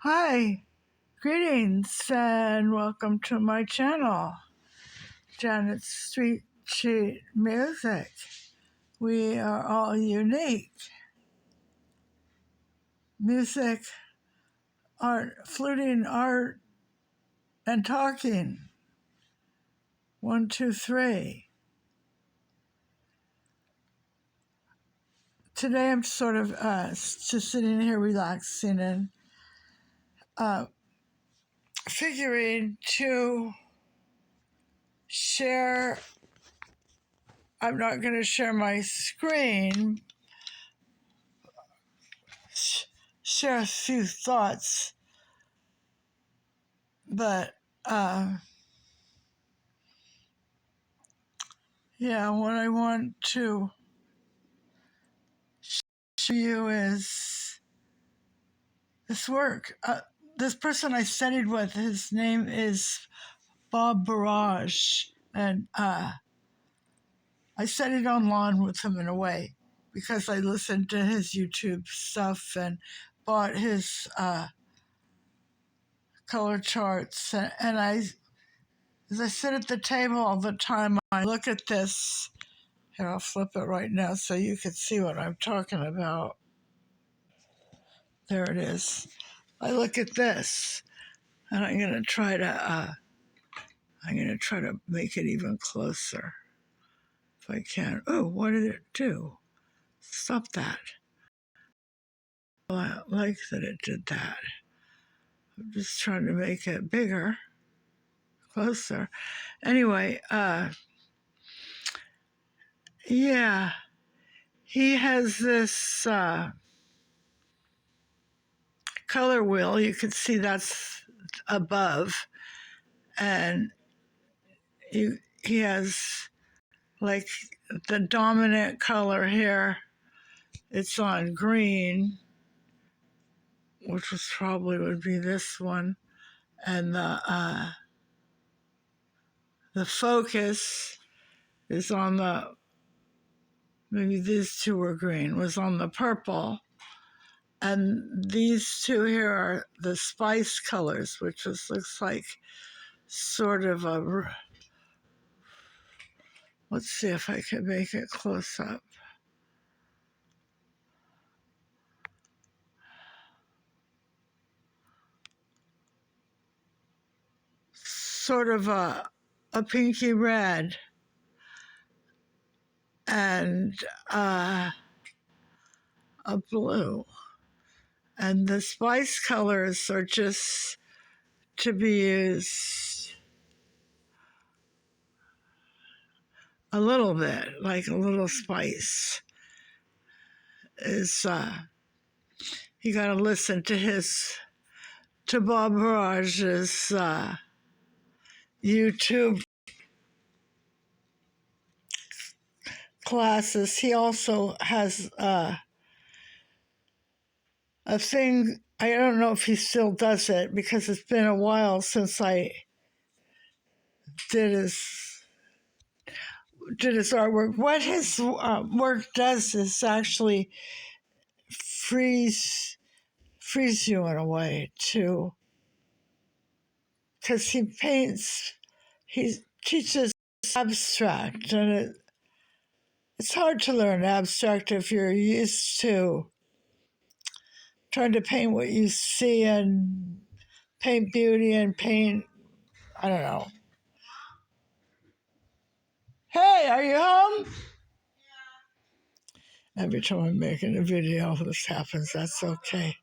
Hi, greetings, and welcome to my channel, Janet's Street Sheet Music. We are all unique. Music, art, fluting, art, and talking. 1, 2, 3. Today I'm sort of just sitting here relaxing and figuring to share. I'm not going to share my screen, share a few thoughts, but what I want to show you is this work. This person I studied with, his name is Burridge, and I studied online with him in a way because I listened to his YouTube stuff and bought his color charts. And as I sit at the table all the time, I look at this. Here, I'll flip it right now so you can see what I'm talking about. There it is. I look at this, and I'm gonna try to make it even closer if I can. Oh, what did it do? Stop that. Well, I don't like that it did that. I'm just trying to make it bigger, closer. Anyway, yeah, he has this color wheel. You can see that's above, and he has like the dominant color here. It's on green, which was probably would be this one, and the focus is on the, maybe these two were green, was on the purple, and these two here are the spice colors, which just looks like sort of a, let's see if I can make it close up. Sort of a pinky red, and a blue. And the spice colors are just to be used a little bit, like a little spice. Is you got to listen to Bob Burridge's YouTube classes. He also has a thing. I don't know if he still does it because it's been a while since I did his artwork. What his work does is actually freeze you in a way too, because he teaches abstract, and it's hard to learn abstract if you're used to trying to paint what you see and paint beauty and paint, I don't know. Hey, are you home? Yeah. Every time I'm making a video, this happens. That's okay.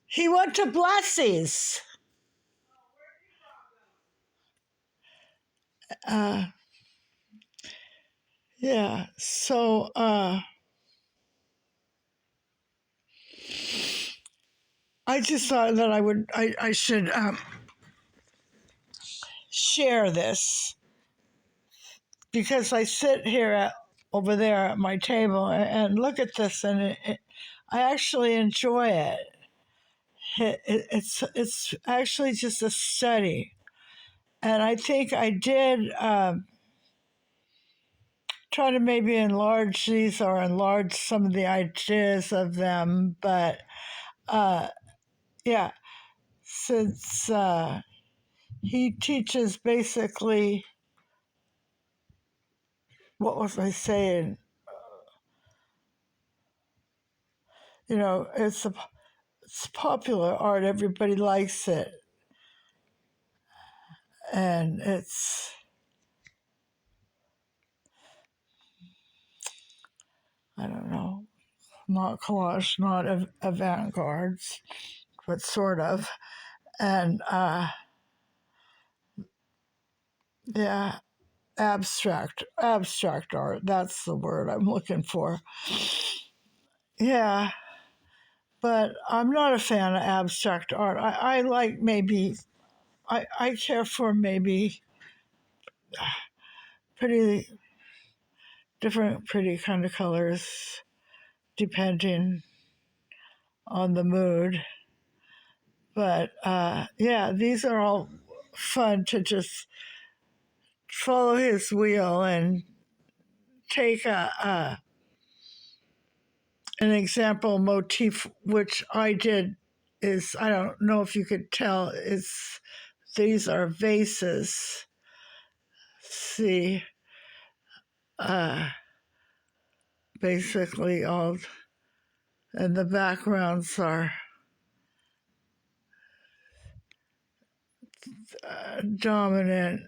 He went to Blessie's. Yeah, so I just thought that I should share this, because I sit here over there at my table and look at this, and I actually enjoy it. It's actually just a study, and I think I did try to maybe enlarge these or enlarge some of the ideas of them, but uh, yeah, since he teaches basically, what was I saying? It's popular art. Everybody likes it, and it's, I don't know, not collage, not avant-garde, but sort of. And yeah, abstract art. That's the word I'm looking for. Yeah, but I'm not a fan of abstract art. I like maybe, I care for maybe pretty different, pretty kind of colors depending on the mood. But yeah, these are all fun to just follow his wheel and take an example motif, which I did. Is, I don't know if you could tell, is these are vases. See, uh, basically all, and the backgrounds are dominant,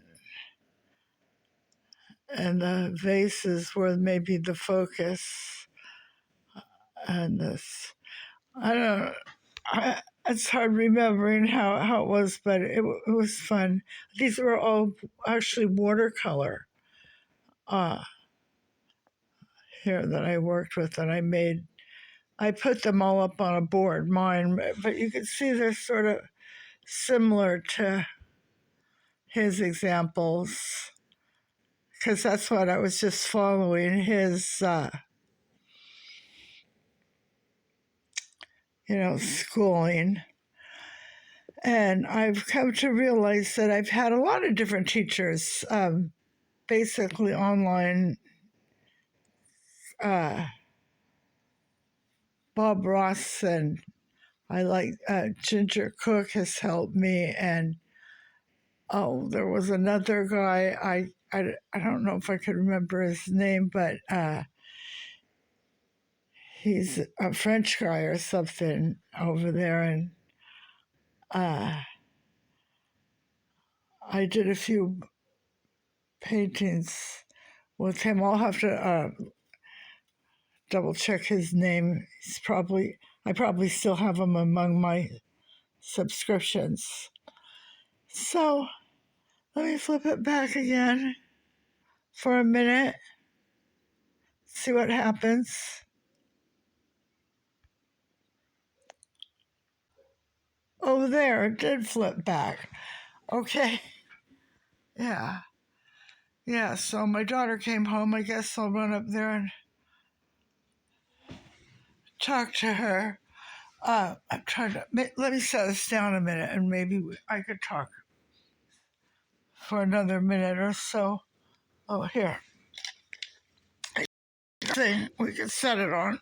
and the vases were maybe the focus. And this, I don't. It's hard remembering how it was, but it was fun. These were all actually watercolor uh, here that I worked with, and I made. I put them all up on a board, mine, but you can see they're sort of similar to his examples, because that's what I was just following his, schooling. And I've come to realize that I've had a lot of different teachers, basically online. Uh, Bob Ross, and I like Ginger Cook has helped me. And there was another guy, I don't know if I could remember his name, but he's a French guy or something over there. And I did a few paintings with him. I'll have to double check his name. I probably still have him among my subscriptions. So let me flip it back again for a minute, see what happens. Oh, there, it did flip back. Okay. Yeah. Yeah, so my daughter came home. I guess I'll run up there and talk to her. I'm trying to, let me set this down a minute, and maybe I could talk for another minute or so. Oh, here. I think we can set it on,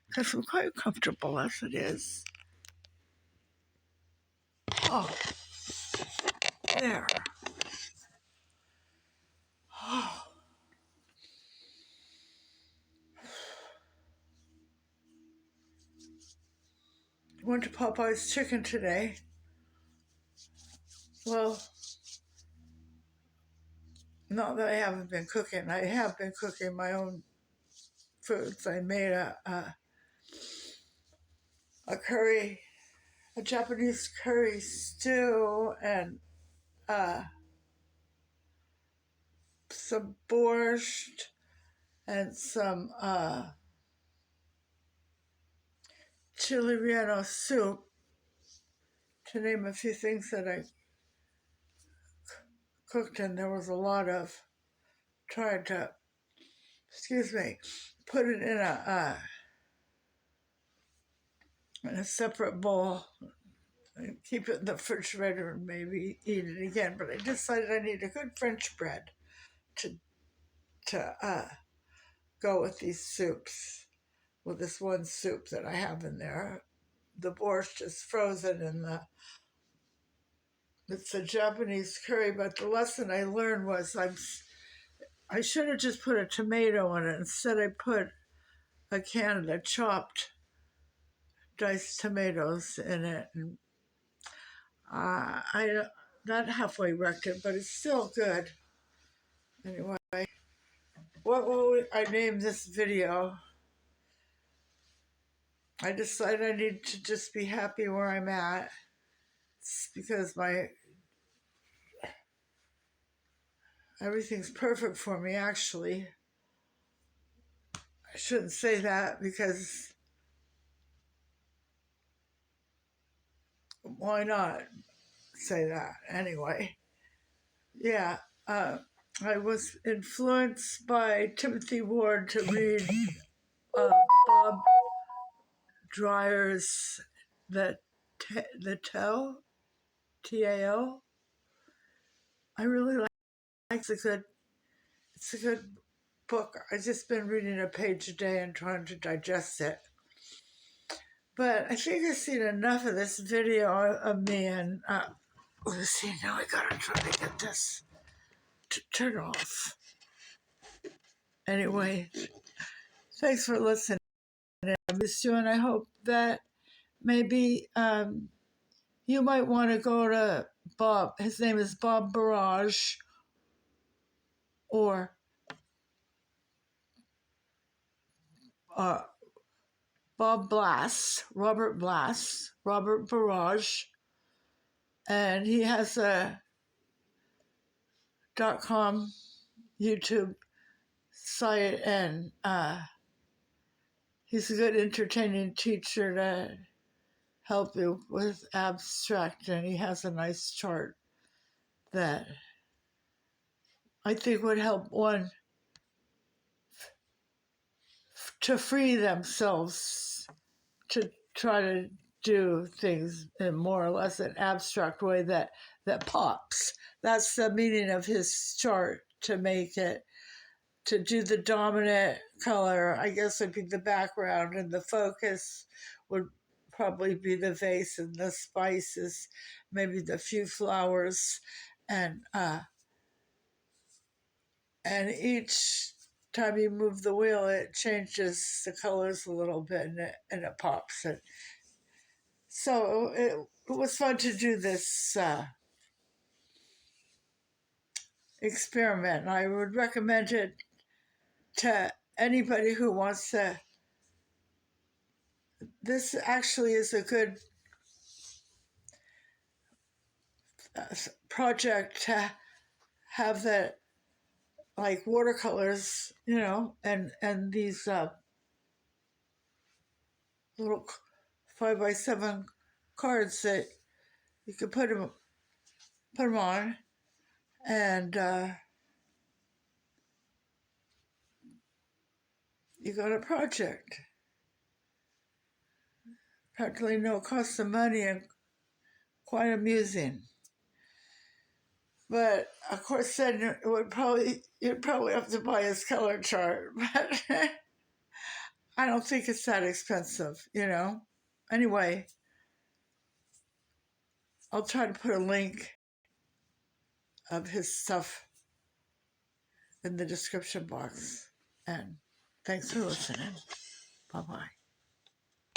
because I'm quite comfortable as it is. Oh, there. Oh. Went to Popeye's Chicken today. Well, not that I haven't been cooking. I have been cooking my own foods. I made a curry, a Japanese curry stew, and some borscht, and some chili relleno soup, to name a few things that I cooked. And there was a lot of trying to, put it in a separate bowl and keep it in the refrigerator and maybe eat it again. But I decided I need a good French bread to go with these soups, with this one soup that I have in there the borscht is frozen and it's a Japanese curry. But the lesson I learned was I should have just put a tomato in it. Instead, I put a can of the chopped diced tomatoes in it, and I that halfway wrecked it, but it's still good. Anyway, what will I name this video? I decided I need to just be happy where I'm at. It's because everything's perfect for me, actually. I shouldn't say that because why not say that anyway? Yeah, I was influenced by Timothy Ward to read Bob Dwyer's The Tao, T-A-O. I really like it. It's a good book. I've just been reading a page a day and trying to digest it. But I think I've seen enough of this video of me and let's see, now I gotta try to get this to turn off. Anyway, thanks for listening. I miss you, and I hope that maybe you might want to go to Bob. His name is Bob Burridge, or Bob Blass, Robert Burridge, and he has a .com YouTube site, and he's a good entertaining teacher to help you with abstract, and he has a nice chart that I think would help one to free themselves to try to do things in more or less an abstract way that pops. That's the meaning of his chart, to make it, to do the dominant color, I guess, would be the background, and the focus would probably be the vase, and the spices, maybe the few flowers, and each time you move the wheel, it changes the colors a little bit, and it pops. And so it was fun to do this experiment. I would recommend it to anybody who wants to. This actually is a good project to have that, like watercolors, and these little 5x7 cards that you could put them on, and you got a project. Practically no cost of money and quite amusing. But of course, then you'd probably have to buy his color chart. But I don't think it's that expensive, Anyway, I'll try to put a link of his stuff in the description box. And thanks for listening. Bye-bye.